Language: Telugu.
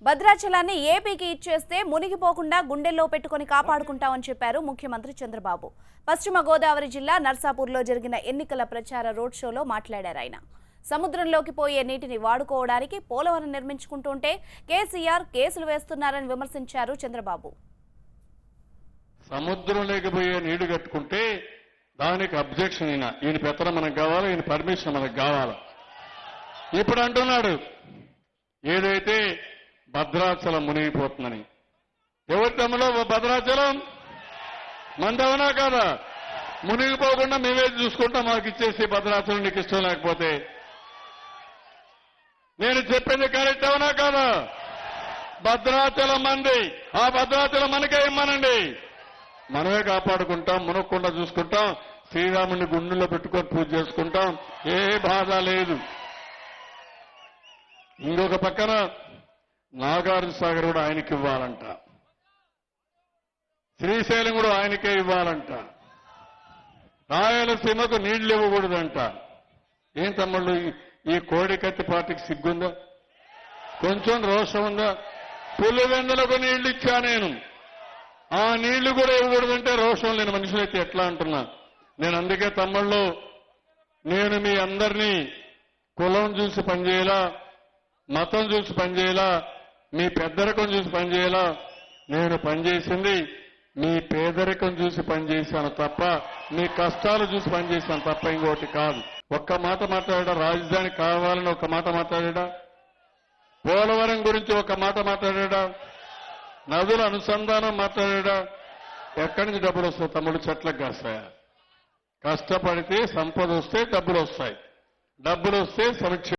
భద్రాచలాన్ని ఏపీకి ఇచ్చేస్తే మునిగిపోకుండా గుండెల్లో పెట్టుకుని కాపాడుకుంటామని చెప్పారు ముఖ్యమంత్రి చంద్రబాబు. పశ్చిమ గోదావరి జిల్లా నర్సాపూర్లో జరిగిన ఎన్నికల ప్రచార రోడ్ షోలో మాట్లాడారు ఆయన. సముద్రంలోకి పోయే నీటిని వాడుకోవడానికి పోలవరం నిర్మించుకుంటుంటే కేసీఆర్ కేసులు వేస్తున్నారని విమర్శించారు చంద్రబాబు. సముద్రంలోకి పోయే నీళ్లు కట్టుకుంటే దానికి అబ్జెక్షన్ ఈయన పెత్తనం మనకు కావాలా, ఈయన పర్మిషన్ మనకు కావాలా. ఇప్పుడు అంటున్నాడు ఏదైతే భద్రాచలం మునిగిపోతుందని. ఎవరి తమలో భద్రాచలం మందవనా కాదా? మునిగిపోకుండా మేమే చూసుకుంటాం, మాకు ఇచ్చేసి భద్రాచలం నీకు ఇష్టం లేకపోతే. నేను చెప్పింది కరెక్ట్ అవునా కాదా? భద్రాచలం మంది, ఆ భద్రాచలం మనకే ఇమ్మనండి, మనమే కాపాడుకుంటాం, మునక్కుండా చూసుకుంటాం, శ్రీరాముని గుండెల్లో పెట్టుకొని పూజ చేసుకుంటాం, ఏ బాధ లేదు. ఇంకొక పక్కన నాగార్జున సాగర్ కూడా ఆయనకి ఇవ్వాలంట, శ్రీశైలం కూడా ఆయనకే ఇవ్వాలంట, రాయలసీమకు నీళ్లు ఇవ్వకూడదంట. ఏం తమ్ముళ్ళు, ఈ కోడికత్తి పార్టీకి సిగ్గుందా? కొంచెం రోషం ఉందా? పులివెందులకు నీళ్లు ఇచ్చా నేను, ఆ నీళ్లు కూడా ఇవ్వకూడదంటే రోషం లేని మనుషులైతే ఎట్లా అంటున్నా నేను. అందుకే తమ్ముళ్ళు, నేను మీ అందరినీ కులం చూసి పనిచేయాలా, మతం చూసి పనిచేయాలా, మీ పెద్దరికం చూసి పనిచేయాలా. నేను పనిచేసింది మీ పేదరికం చూసి పనిచేశాను తప్ప, మీ కష్టాలు చూసి పనిచేశాను తప్ప ఇంకోటి కాదు. ఒక్క మాట మాట్లాడా, రాజధాని కావాలని ఒక మాట మాట్లాడా, పోలవరం గురించి ఒక మాట మాట్లాడా, నదుల అనుసంధానం మాట్లాడా. ఎక్కడి నుంచి డబ్బులు వస్తాయి తమ్ముడు? చెట్లకు కాస్తాయా? కష్టపడితే సంపద వస్తే డబ్బులు వస్తాయి, డబ్బులు వస్తే సమీక్ష